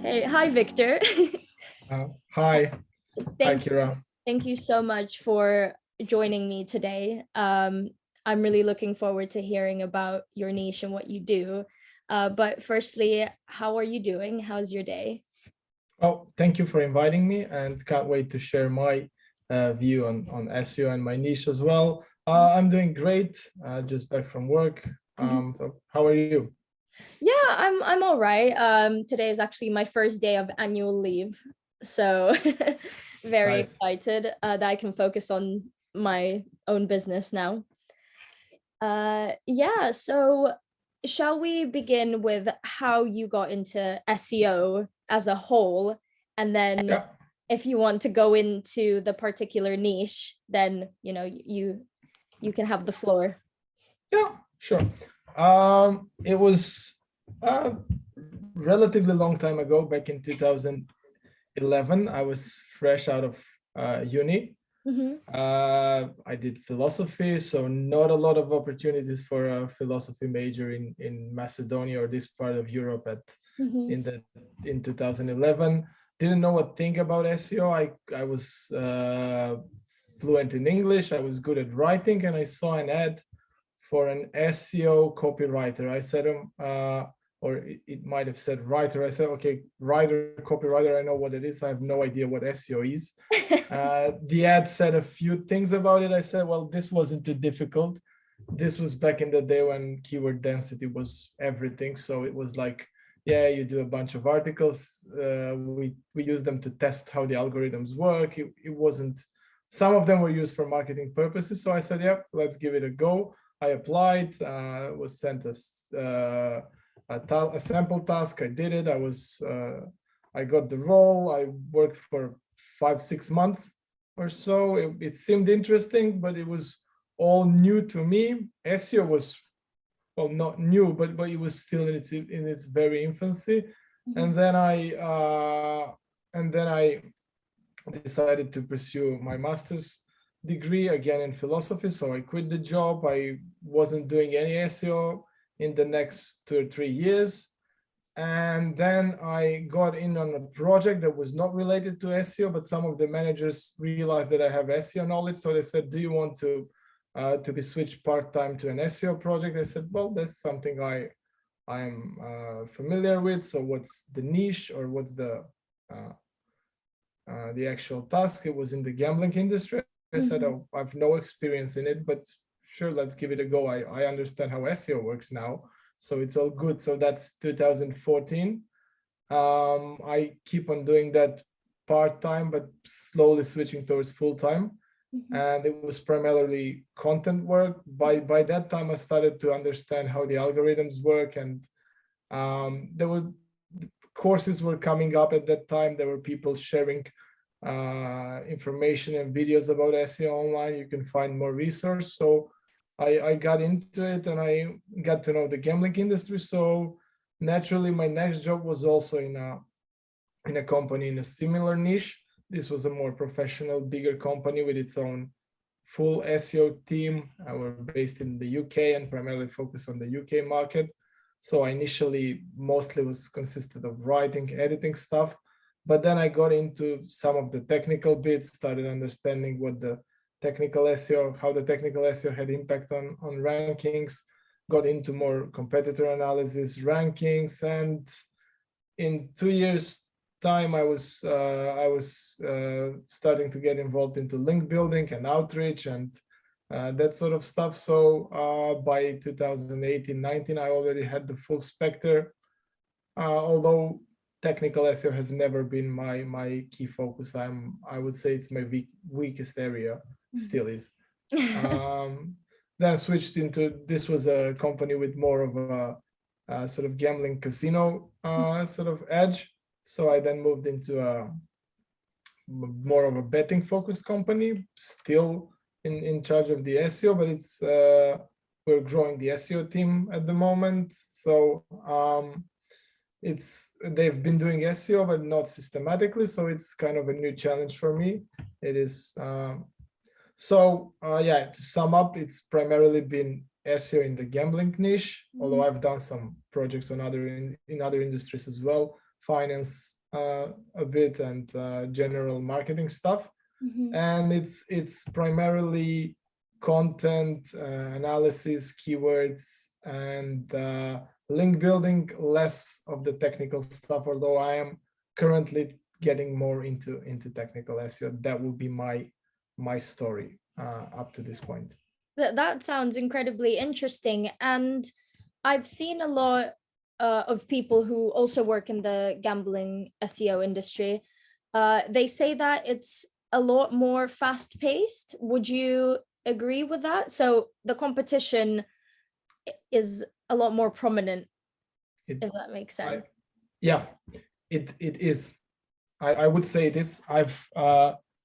Hey, hi, Victor. Hi, Thank Kira. thank you so much for joining me today. I'm really looking forward to hearing about your niche and what you do. But firstly, how are you doing? How's your day? Oh, thank you for inviting me, and can't wait to share my view on SEO and my niche as well. I'm doing great. Just back from work. Mhm. So how are you? Yeah, I'm all right. Today is actually my first day of annual leave, so very Nice. excited that I can focus on my own business now. Yeah, so shall we begin with how you got into SEO as a whole? And then Yeah, if you want to go into the particular niche, then you can have the floor. yeah, sure. It was a relatively long time ago, back in 2011. I was fresh out of uni. Mm-hmm. I did philosophy, so not a lot of opportunities for a philosophy major in Macedonia or this part of Europe Mm-hmm. in 2011. Didn't know a thing about SEO. I was fluent in English. I was good at writing, and I saw an ad for an SEO copywriter. I said, or it might have said writer. I said, okay, writer, copywriter, I know what it is. I have no idea what SEO is. The ad said a few things about it. I said, well, this wasn't too difficult. This was back in the day when keyword density was everything. So it was like, yeah, you do a bunch of articles. We use them to test how the algorithms work. It wasn't, some of them were used for marketing purposes. So I said, yeah, let's give it a go. I applied, was sent a sample task. I did it. I got the role. I worked for 5-6 months or so. It seemed interesting, but it was all new to me. SEO was, well, not new, but it was still in its very infancy. Mhm. And then I decided to pursue my master's degree again in philosophy. So I quit the job. I wasn't doing any SEO in the next 2 or 3 years. And then I got in on a project that was not related to SEO, but some of the managers realized that I have SEO knowledge. So they said, do you want to be switched part-time to an SEO project? I said, well, that's something I'm familiar with. So what's the niche, or what's the actual task? It was in the gambling industry. I said, Mhm. oh, I've no experience in it, but sure, let's give it a go. I understand how SEO works now, so it's all good. So that's 2014. I keep on doing that part-time, but slowly switching towards full-time. Mhm. And it was primarily content work. By that time, I started to understand how the algorithms work, and there were courses were coming up at that time. There were people sharing information and videos about SEO online. You can find more resource. So I got into it, and I got to know the gambling industry. So naturally, my next job was also in a company in a similar niche. This was a more professional, bigger company with its own full SEO team. We're based in the UK and primarily focused on the UK market. So I initially mostly was consisted of writing, editing stuff, but then I got into some of the technical bits, started understanding what the technical SEO, how the technical SEO had impact on rankings, got into more competitor analysis, rankings, and in 2 years time I was starting to get involved into link building and outreach and that sort of stuff. So by 2018-19 I already had the full specter, although technical SEO has never been my key focus. I would say it's my weakest area, still is. um, then I switched into, this was a company with more of a sort of gambling casino sort of edge. So I then moved into a more of a betting focused company, still in charge of the SEO, but it's we're growing the SEO team at the moment. So it's, they've been doing SEO but not systematically, so it's kind of a new challenge for me. It is yeah, to sum up, it's primarily been SEO in the gambling niche, although I've done some projects on in other industries as well, finance a bit, and general marketing stuff. And it's primarily content analysis, keywords, and link building, less of the technical stuff, although I am currently getting more into technical SEO. That would be my story up to this point. That sounds incredibly interesting. And I've seen a lot of people who also work in the gambling SEO industry. They say that it's a lot more fast paced. Would you agree with that? So the competition is a lot more prominent, if that makes sense. Yeah, it is. I would say it is. I've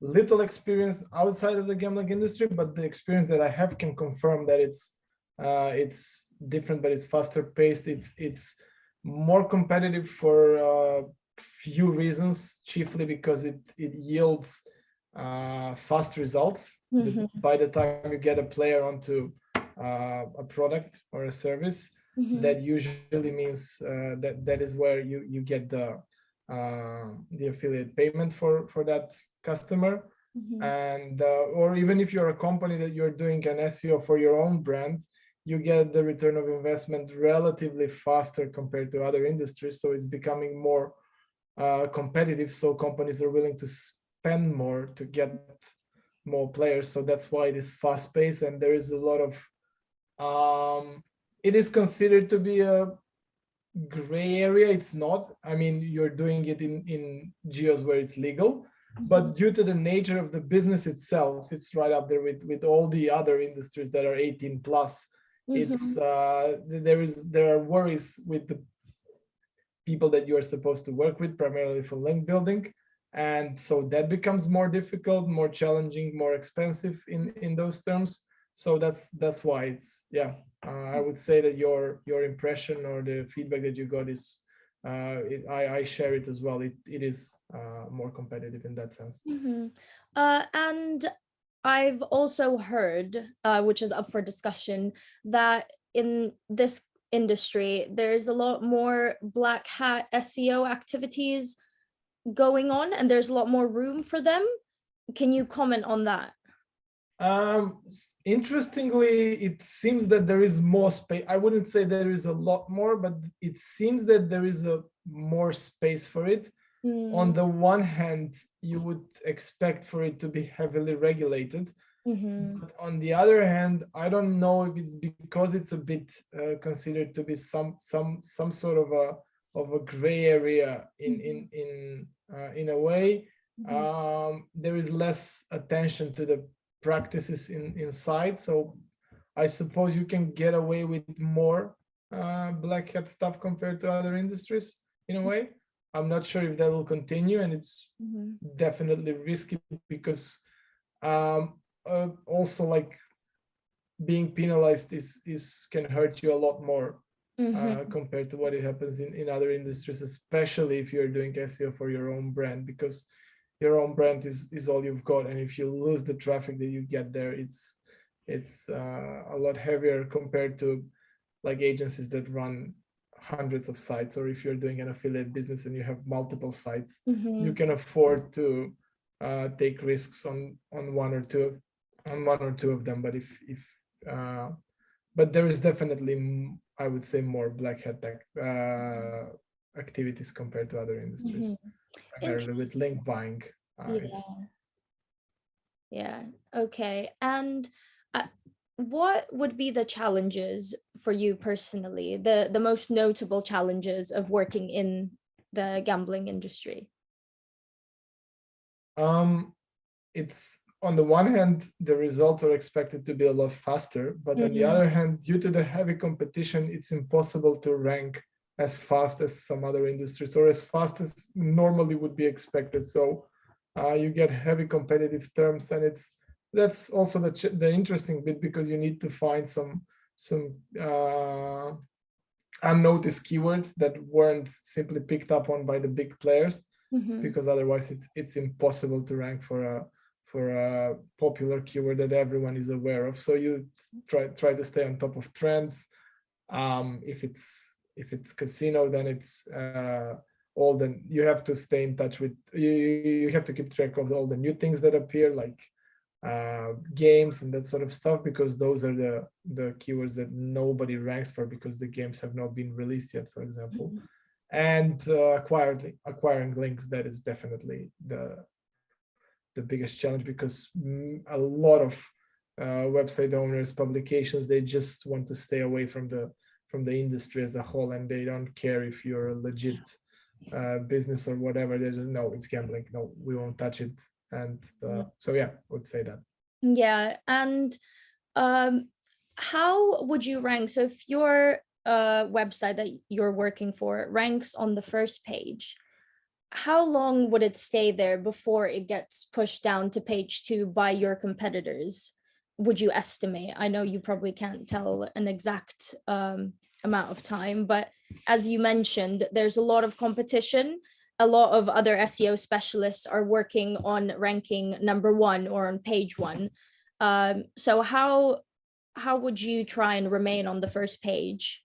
little experience outside of the gambling industry, but the experience that I have can confirm that it's different, but it's faster paced. It's more competitive for a few reasons, chiefly because it yields fast results. By the time you get a player onto a product or a service, that usually means that is where you get the affiliate payment for that customer. And or even if you're a company that you're doing an SEO for your own brand, you get the return of investment relatively faster compared to other industries. So it's becoming more competitive, so companies are willing to spend more to get more players. So that's why it is fast paced, and there is a lot of it is considered to be a gray area. It's not. I mean, you're doing it in geos where it's legal, but due to the nature of the business itself, it's right up there with all the other industries that are 18 plus. It's there are worries with the people that you are supposed to work with, primarily for link building, and so that becomes more difficult, more challenging, more expensive in those terms. So that's why it's, yeah, I would say that your impression or the feedback that you got is I share it as well. It is more competitive in that sense. And I've also heard, which is up for discussion, that in this industry there's a lot more black hat SEO activities going on, and there's a lot more room for them. Can you comment on that? Interestingly, it seems that there is more space. I wouldn't say there is a lot more, but it seems that there is a more space for it. On the one hand, you would expect for it to be heavily regulated. But on the other hand, I don't know if it's because it's a bit considered to be some sort of a gray area in a way. There is less attention to the practices inside, so I suppose you can get away with more black hat stuff compared to other industries in a way. I'm not sure if that will continue, and it's definitely risky because also, like, being penalized is can hurt you a lot more compared to what it happens in other industries, especially if you're doing SEO for your own brand, because your own brand is all you've got, and if you lose the traffic that you get there, it's a lot heavier compared to like agencies that run hundreds of sites, or if you're doing an affiliate business and you have multiple sites, you can afford to take risks on one or two of them. But but there is definitely, I would say, more black hat activities compared to other industries, primarily with link buying. Yeah. Okay. And what would be the challenges for you personally, the most notable challenges of working in the gambling industry? It's, on the one hand, the results are expected to be a lot faster, but on the other hand, due to the heavy competition, it's impossible to rank as fast as some other industries, or as fast as normally would be expected. So you get heavy competitive terms, and that's also the interesting bit, because you need to find some unnoticed keywords that weren't simply picked up on by the big players, because otherwise it's impossible to rank for a popular keyword that everyone is aware of. So you try to stay on top of trends. If it's casino, then it's you have to stay in touch with, you have to keep track of all the new things that appear, like games and that sort of stuff, because those are the keywords that nobody ranks for because the games have not been released yet, for example. And acquiring links, that is definitely the biggest challenge, because a lot of website owners, publications, they just want to stay away from the industry as a whole, and they don't care if you're a legit business or whatever. They just, no, it's gambling, no, we won't touch it. And so yeah, I would say that. Yeah. And how would you rank? So if your website that you're working for ranks on the first page, how long would it stay there before it gets pushed down to page 2 by your competitors? Would you estimate? I know you probably can't tell an exact amount of time, but as you mentioned, there's a lot of competition. A lot of other SEO specialists are working on ranking number 1 or on page 1. So how would you try and remain on the first page?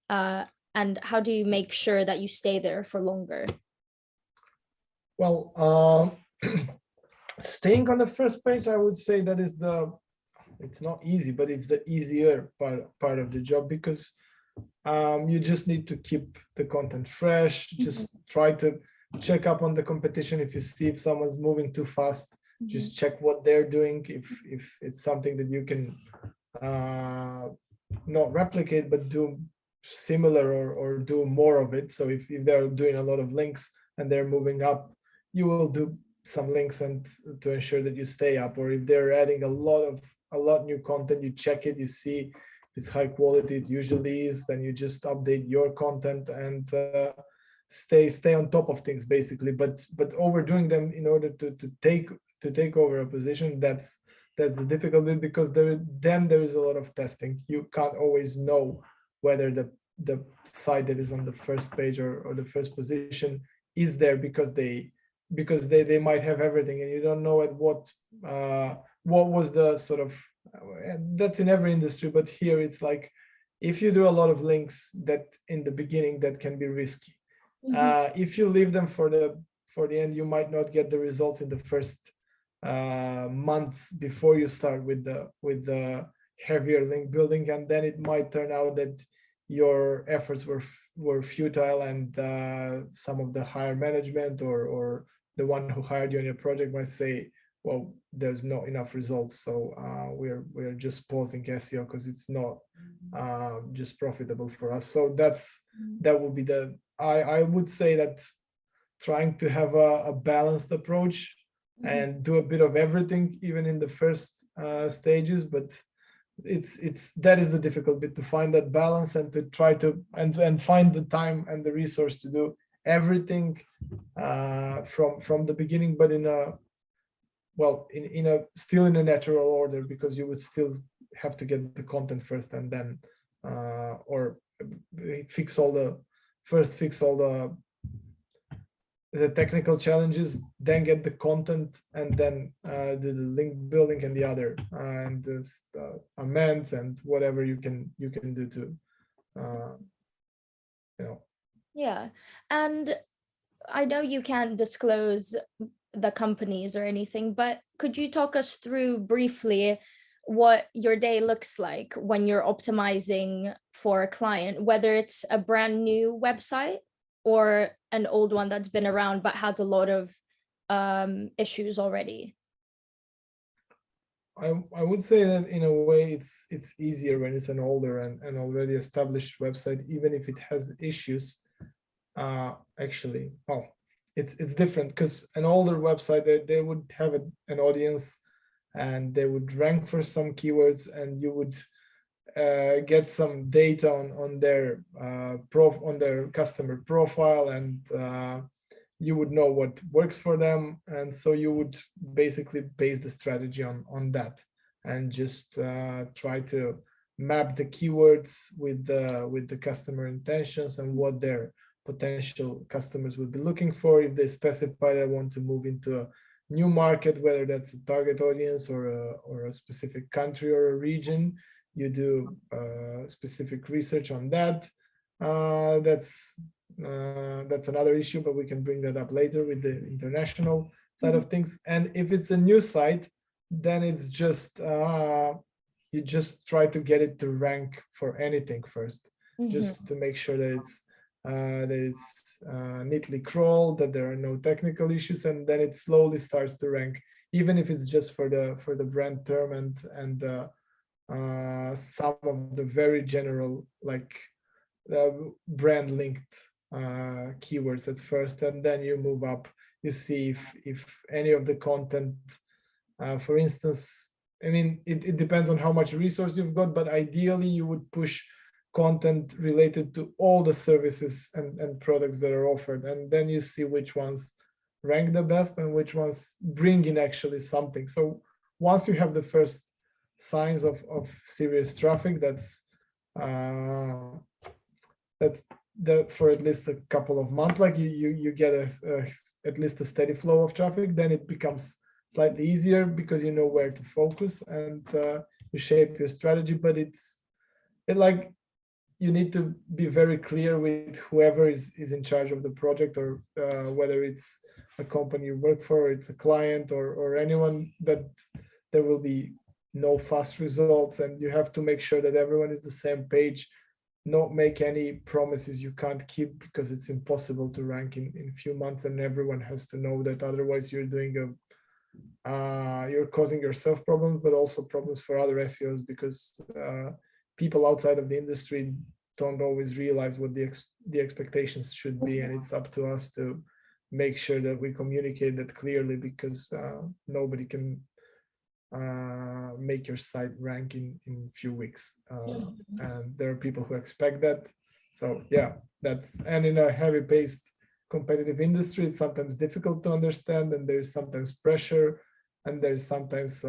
And how do you make sure that you stay there for longer? Well, staying on the first page, I would say that is it's not easy, but it's the easier part of the job, because you just need to keep the content fresh, just try to check up on the competition. If you see if someone's moving too fast, just check what they're doing. If it's something that you can not replicate, but do similar or do more of it. So if they're doing a lot of links and they're moving up, you will do some links and to ensure that you stay up. Or if they're adding a lot new content, you check it, you see if it's high quality, it usually is, then you just update your content and stay on top of things, basically. But overdoing them in order to take over a position, that's the difficult bit, because there is a lot of testing. You can't always know whether the site that is on the first page or the first position is there because they might have everything, and you don't know at what was the sort of, that's in every industry, but here it's like, if you do a lot of links, that in the beginning that can be risky. If you leave them for the end, you might not get the results in the first months before you start with the heavier link building, and then it might turn out that your efforts were futile, and some of the higher management or the one who hired you on your project might say, well, there's not enough results, so we're just pausing SEO because it's not just profitable for us. So that would be I would say that trying to have a balanced approach and do a bit of everything, even in the first stages, but that is the difficult bit, to find that balance and to try to and find the time and the resource to do everything from the beginning, but in a still in a natural order, because you would still have to get the content first, and then or fix all the technical challenges, then get the content, and then do the link building and the other and the amends and whatever you can do to Yeah. And I know you can't disclose the companies or anything, but could you talk us through briefly what your day looks like when you're optimizing for a client, whether it's a brand new website or an old one that's been around but has a lot of issues already? I would say that in a way it's easier when it's an older and already established website, even if it has issues. Actually, it's different, because an older website, they would have an audience, and they would rank for some keywords, and you would get some data on their on their customer profile, and you would know what works for them, and so you would basically base the strategy on that, and just try to map the keywords with the customer intentions and what their potential customers would be looking for. If they specify they want to move into a new market, whether that's a target audience or a specific country or a region, you do specific research on that. That's That's another issue, but we can bring that up later with the international side of things. And if it's a new site, then it's just you just try to get it to rank for anything first, just to make sure that it's neatly crawled, that there are no technical issues, and then it slowly starts to rank, even if it's just for the brand term and some of the very general, like brand linked keywords at first, and then you move up. You see if any of the content, for instance, I mean, it depends on how much resource you've got, but ideally you would push content related to all the services and products that are offered, and then you see which ones rank the best and which ones bring in actually something. So once you have the first signs of serious traffic, that's the for at least a couple of months, like you get at least a steady flow of traffic, then it becomes slightly easier because you know where to focus and you shape your strategy. But it like you need to be very clear with whoever is in charge of the project, or whether it's a company you work for, it's a client, or anyone, that there will be no fast results, and you have to make sure that everyone is the same page. Not make any promises you can't keep, because it's impossible to rank in few months, and everyone has to know that. Otherwise you're doing you're causing yourself problems, but also problems for other SEOs, because people outside of the industry don't always realize what the expectations should be, and it's up to us to make sure that we communicate that clearly, because nobody can make your site rank in few weeks, and there are people who expect that. So yeah, and in a heavy paced competitive industry, it's sometimes difficult to understand, and there's sometimes pressure, and there's sometimes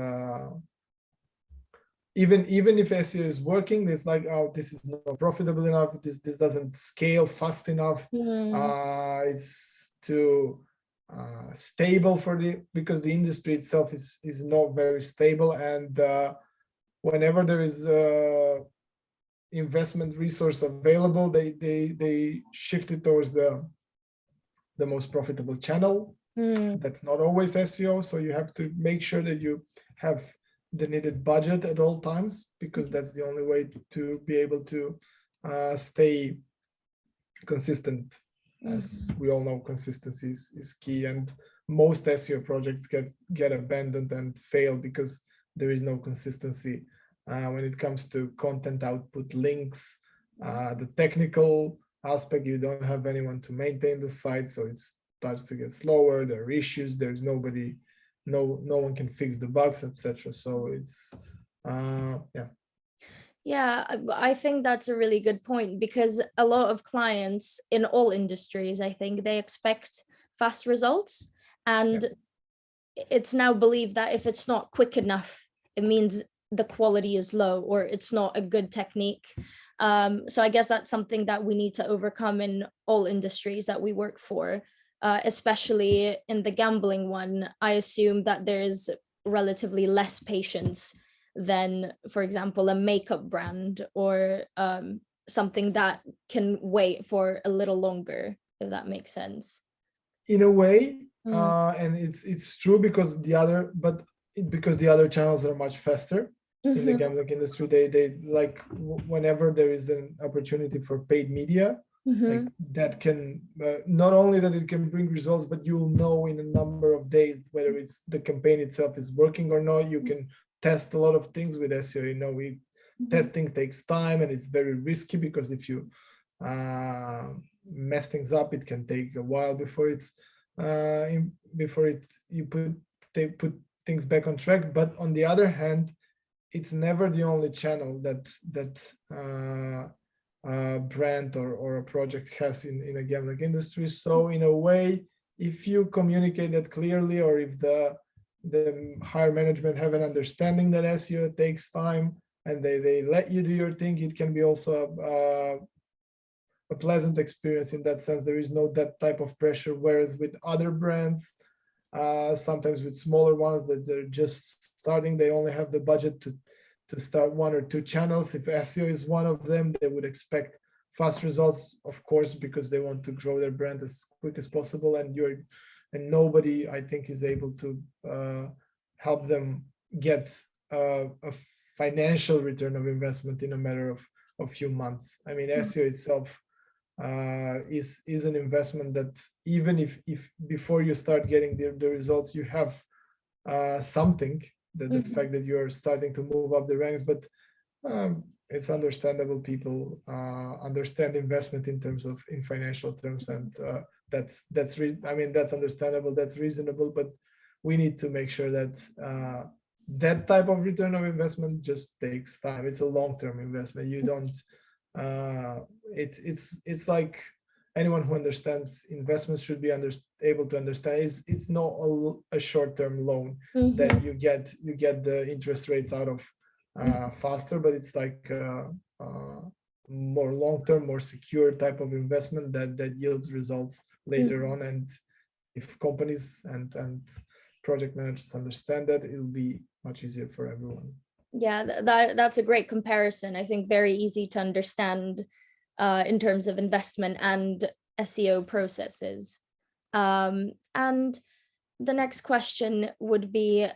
even if SEO is working, it's like, oh, this is not profitable enough, this doesn't scale fast enough, it's too stable because the industry itself is not very stable, and whenever there is investment resource available, they shift it towards the most profitable channel. That's not always SEO, so you have to make sure that you have the needed budget at all times, because that's the only way to be able to stay consistent. As we all know, consistency is key, and most SEO projects get abandoned and fail because there is no consistency when it comes to content output, links, the technical aspect. You don't have anyone to maintain the site, so it starts to get slower. There are issues. There's nobody, no one can fix the bugs, etc. So it's yeah. Yeah, I think that's a really good point, because a lot of clients in all industries, I think, they expect fast results, and it's now believed that if it's not quick enough, it means the quality is low, or it's not a good technique. So I guess that's something that we need to overcome in all industries that we work for, especially in the gambling one. I assume that there's relatively less patience than, for example, a makeup brand, or something that can wait for a little longer, if that makes sense. In a way, and it's true, because the other channels are much faster in the gambling industry. They like, whenever there is an opportunity for paid media, like that can not only that it can bring results, but you'll know in a number of days whether it's the campaign itself is working or not. You can test a lot of things with SEO. You know, testing takes time, and it's very risky, because if you mess things up, it can take a while before you put things back on track. But on the other hand, it's never the only channel that brand or a project has in a gambling industry. So in a way, if you communicate that clearly, or if the higher management have an understanding that SEO takes time, and they let you do your thing, it can be also a pleasant experience in that sense. There is no that type of pressure, whereas with other brands, sometimes with smaller ones that they're just starting, they only have the budget to start one or two channels. If SEO is one of them, they would expect fast results, of course, because they want to grow their brand as quick as possible, and nobody, I think, is able to help them get a financial return of investment in a matter of a few months. I mean, SEO itself is an investment that even if before you start getting the results, you have something, that the fact that you're starting to move up the ranks. But it's understandable. People understand investment in terms of in financial terms, and that's understandable, that's reasonable. But we need to make sure that that type of return of investment just takes time. It's a long-term investment. You don't it's like anyone who understands investments should be able to understand, it's not a short-term loan that you get the interest rates out of faster, but it's like more long-term, more secure type of investment that yields results later on. And if companies and project managers understand that, it'll be much easier for everyone. Yeah, that's a great comparison. I think very easy to understand in terms of investment and SEO processes. And the next question would be,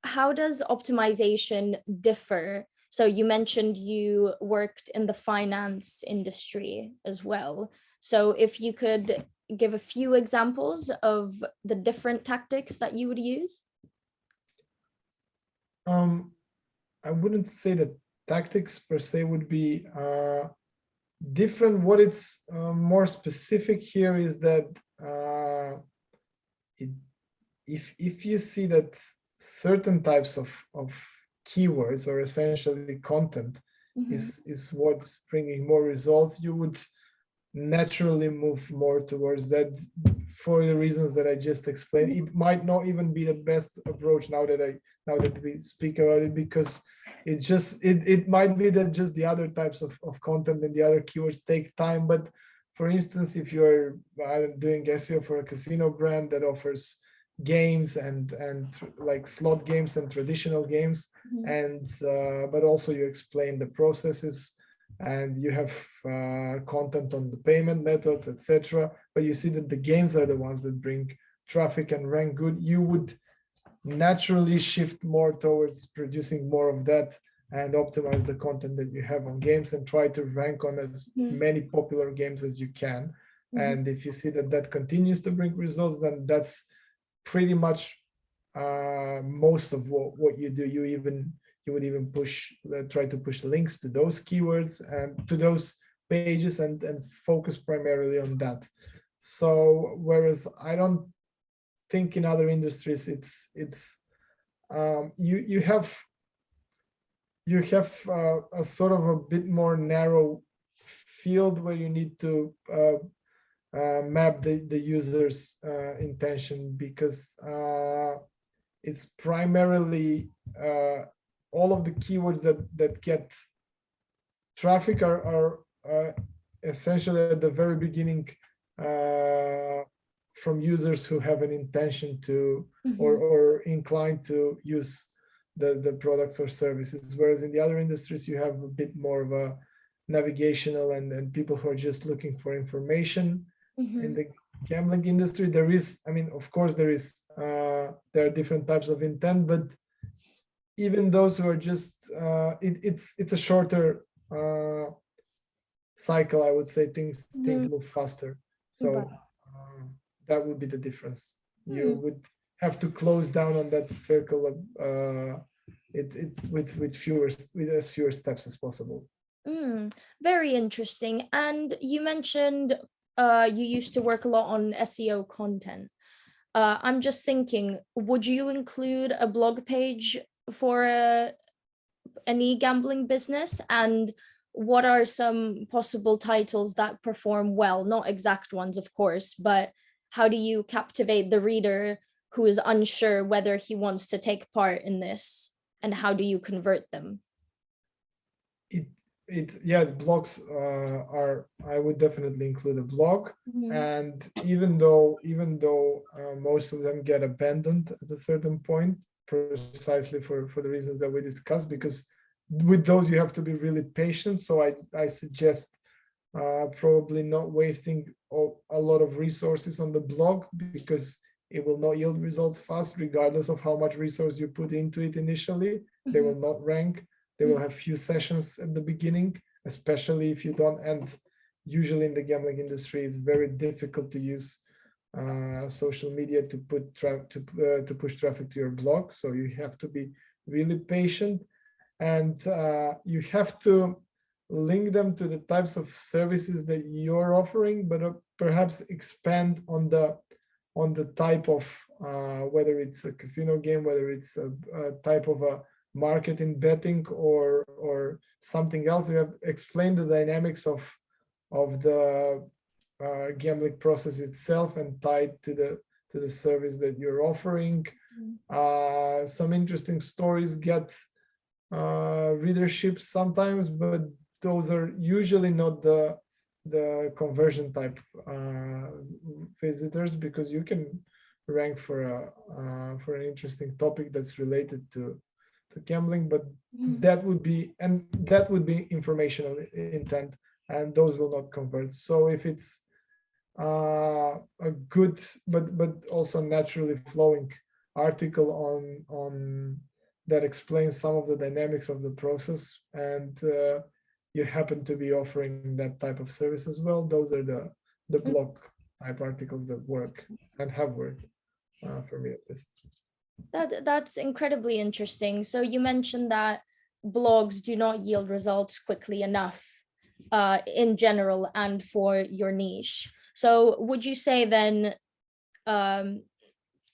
how does optimization differ? So you mentioned you worked in the finance industry as well. So if you could give a few examples of the different tactics that you would use. I wouldn't say that tactics per se would be different. What it's more specific here is that if you see that certain types of keywords, or essentially content, is what's bringing more results, you would naturally move more towards that, for the reasons that I just explained. It might not even be the best approach now that we speak about it, because it might be that just the other types of content and the other keywords take time. But for instance, if you're doing SEO for a casino brand that offers games and like slot games and traditional games, and but also you explain the processes, and you have content on the payment methods, etc., but you see that the games are the ones that bring traffic and rank good, you would naturally shift more towards producing more of that and optimize the content that you have on games and try to rank on as many popular games as you can. And if you see that that continues to bring results, then that's pretty much most of what you do. You would even try to push links to those keywords and to those pages and focus primarily on that. So whereas I don't think in other industries it's you have a sort of a bit more narrow field where you need to map the user's intention, because it's primarily all of the keywords that get traffic are essentially at the very beginning from users who have an intention to or inclined to use the products or services, whereas in the other industries you have a bit more of a navigational and people who are just looking for information. In the gambling industry, there is, I mean, of course there are different types of intent, but even those who are just it's a shorter cycle, I would say. Things move faster, so that would be the difference. You would have to close down on that circle of with as fewer steps as possible. Very interesting. And you mentioned you used to work a lot on SEO content. I'm just thinking, would you include a blog page for an e-gambling business? And what are some possible titles that perform well? Not exact ones, of course, but how do you captivate the reader who is unsure whether he wants to take part in this? And how do you convert them? The blogs are, I would definitely include a blog. And even though most of them get abandoned at a certain point, precisely for the reasons that we discussed, because with those you have to be really patient. So I suggest probably not wasting a lot of resources on the blog, because it will not yield results fast, regardless of how much resource you put into it initially. They will not rank. They will have few sessions at the beginning, especially if you don't. And usually in the gambling industry, it's very difficult to use social media to to push traffic to your blog. So you have to be really patient, and you have to link them to the types of services that you're offering, but perhaps expand on the type of whether it's a casino game, whether it's a type of a market in betting, or something else. You have explained the dynamics of the gambling process itself and tied to the service that you're offering. Some interesting stories get readership sometimes, but those are usually not the conversion type visitors, because you can rank for an interesting topic that's related to gambling, but that would be informational intent, and those will not convert. So if it's a good but also naturally flowing article on that explains some of the dynamics of the process, and you happen to be offering that type of service as well, those are the blog type articles that work and have worked for me at least. That's incredibly interesting. So you mentioned that blogs do not yield results quickly enough in general and for your niche. So would you say then,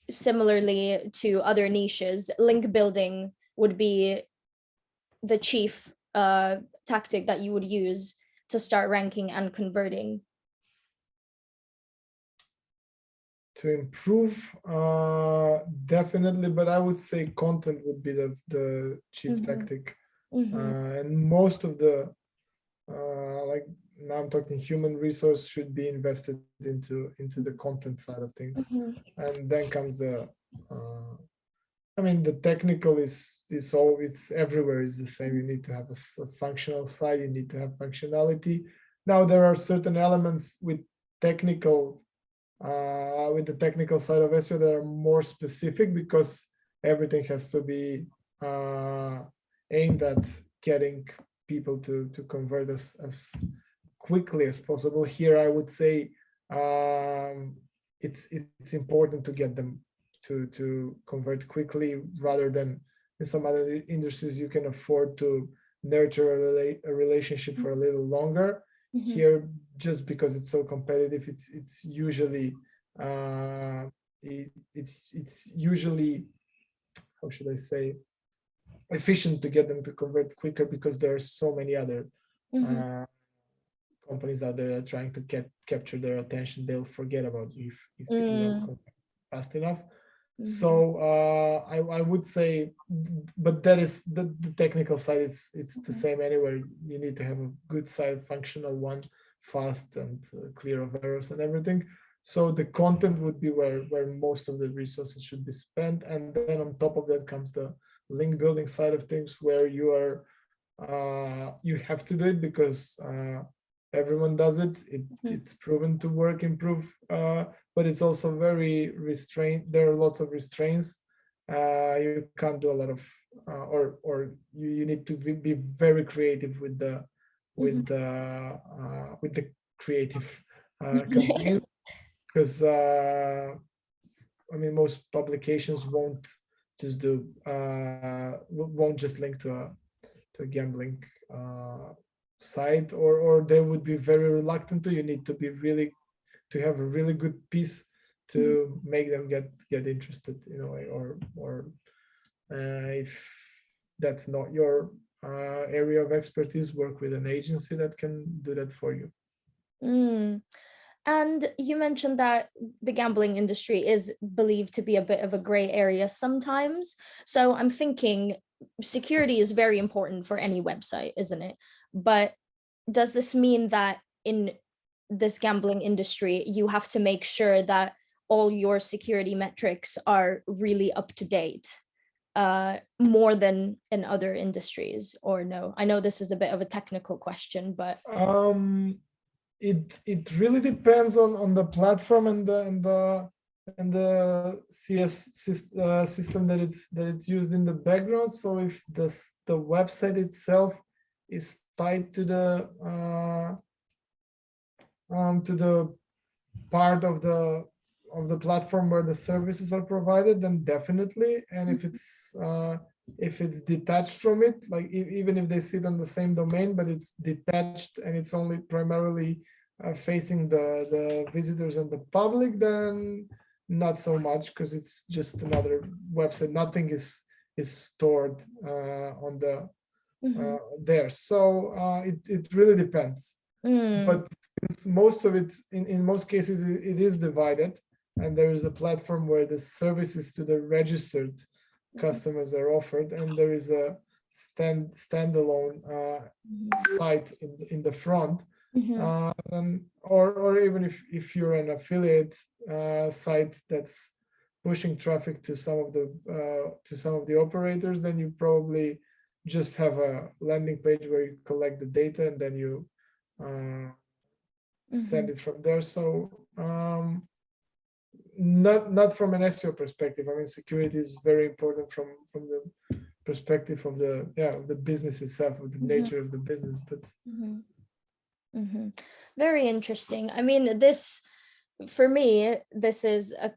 similarly to other niches, link building would be the chief tactic that you would use to start ranking and converting? To improve, definitely, but I would say content would be the chief tactic. And most of the like, now I'm talking human resource should be invested into the content side of things. And then comes the I mean, the technical is always everywhere is the same. You need to have a functional side, you need to have functionality. Now there are certain elements technical with the technical side of SEO that are more specific, because everything has to be aimed at getting people to convert as quickly as possible. Here, I would say it's important to get them to convert quickly, rather than in some other industries you can afford to nurture a relationship for a little longer. Here, just because it's so competitive, it's usually it's usually, how should I say, efficient to get them to convert quicker, because there are so many other companies out there that are trying to capture their attention. They'll forget about you if you don't convert fast enough. So I would say, but that is the technical side. It's the same anywhere. You need to have a good side, functional one, fast and clear of errors and everything. So the content would be where most of the resources should be spent, and then on top of that comes the link building side of things, where you you have to do it because everyone does it. It's proven to work, improve, but it's also very restrained. There are lots of restraints. You can't do a lot of, or you need to be very creative with the creative campaigns, because I mean, most publications won't just link to a gambling site, or they would be very reluctant to. You need to have a really good piece to make them get interested in a way, or if that's not your area of expertise, work with an agency that can do that for you. And you mentioned that the gambling industry is believed to be a bit of a gray area sometimes. So I'm thinking security is very important for any website, isn't it? But does this mean that in this gambling industry, you have to make sure that all your security metrics are really up to date, more than in other industries, or no? I know this is a bit of a technical question, but it really depends on the platform and the system that it's used in the background. So if the website itself is tied to the part of the platform where the services are provided, then definitely. And if it's detached from it, like even if they sit on the same domain, but it's detached and it's only primarily facing the visitors and the public, then not so much, because it's just another website. Nothing is stored on the there. So it really depends. But since most of it, in most cases, it is divided, and there is a platform where the services to the registered customers are offered, and there is a standalone site in the front. Or even if you're an affiliate site that's pushing traffic to some of the operators, then you probably just have a landing page where you collect the data and then you send it from there. So not from an SEO perspective. I mean, security is very important from the perspective of the business itself, of the nature of the business. But very interesting. I mean, this, for me, this is a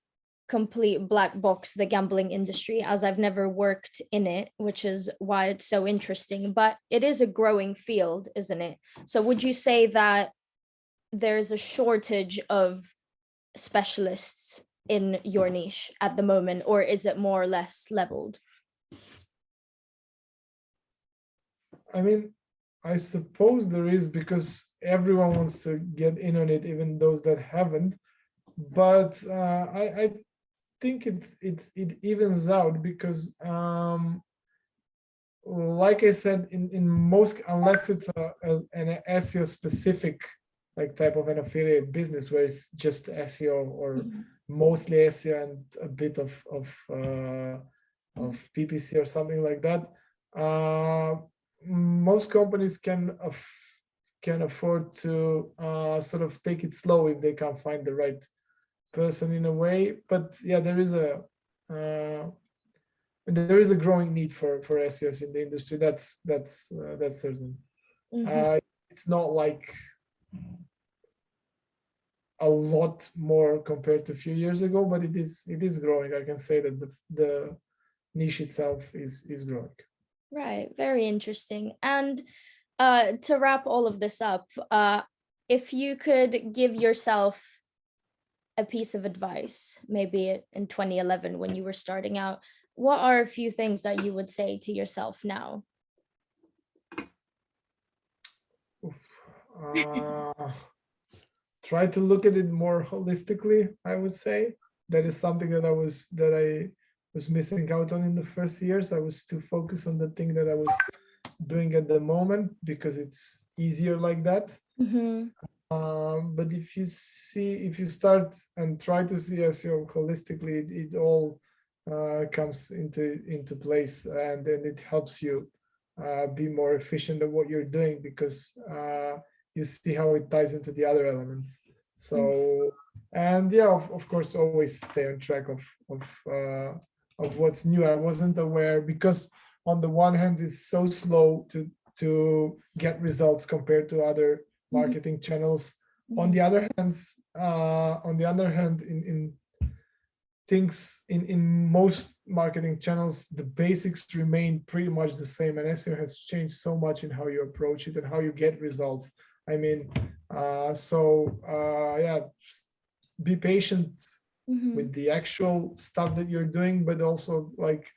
complete black box, the gambling industry, as I've never worked in it, which is why it's so interesting. But it is a growing field, isn't it? So would you say that there's a shortage of specialists in your niche at the moment, or is it more or less leveled? I mean, I suppose there is, because everyone wants to get in on it, even those that haven't. But I think it evens out, because like I said, in most, unless it's an SEO specific like type of an affiliate business where it's just SEO or mostly SEO and a bit of PPC or something like that, most companies can afford to sort of take it slow if they can't find the right person in a way. But yeah, there is a growing need for SEOs in the industry. That's certain. It's not like a lot more compared to a few years ago, but it is growing. I can say that the niche itself is growing. Right, very interesting. And to wrap all of this up, if you could give yourself a piece of advice, maybe in 2011 when you were starting out, what are a few things that you would say to yourself now? Try to look at it more holistically, I would say. That is something that I was missing out on in the first years. I was too focused on the thing that I was doing at the moment, because it's easier like that. But if you start and try to see SEO holistically, it all comes into place, and then it helps you be more efficient at what you're doing, because you see how it ties into the other elements. So, and yeah, of course, always stay on track of what's new. I wasn't aware, because on the one hand, it's so slow to get results compared to other marketing channels. On the other hand, in things in most marketing channels, the basics remain pretty much the same, and SEO has changed so much in how you approach it and how you get results. I mean, yeah, be patient with the actual stuff that you're doing, but also like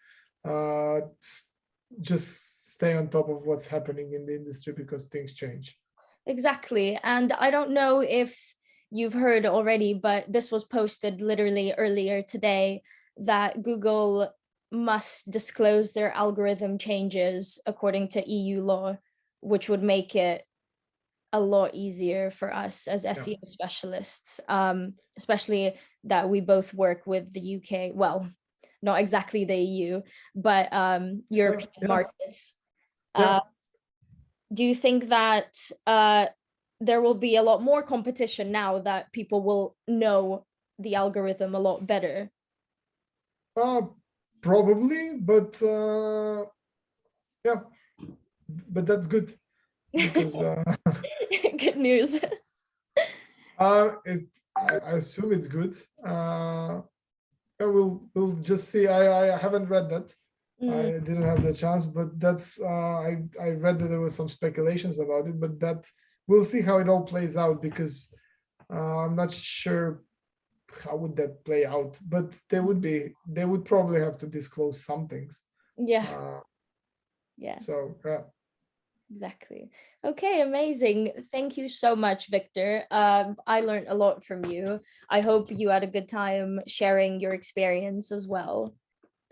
just stay on top of what's happening in the industry, because things change. Exactly. And I don't know if you've heard already, but this was posted literally earlier today, that Google must disclose their algorithm changes according to EU law, which would make it a lot easier for us as SEO specialists, especially that we both work with the UK, well, not exactly the EU, but European markets. Do you think that there will be a lot more competition now that people will know the algorithm a lot better. Probably, but yeah, but that's good because Good news. I assume it's good. Yeah, we'll just see. I haven't read that. Mm, I didn't have the chance, but that's I read that there was some speculations about it, but that we'll see how it all plays out because I'm not sure how would that play out. But they would probably have to disclose some things. yeah, Uh, yeah. so yeah. Exactly. Okay, amazing. Thank you so much, Victor. I learned a lot from you. I hope you had a good time sharing your experience as well.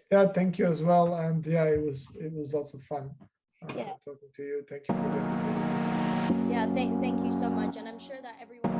Yeah, thank you as well. And yeah, it was lots of fun Yeah, talking to you. Thank you for the opportunity. yeah. Thank you so much, and I'm sure that everyone.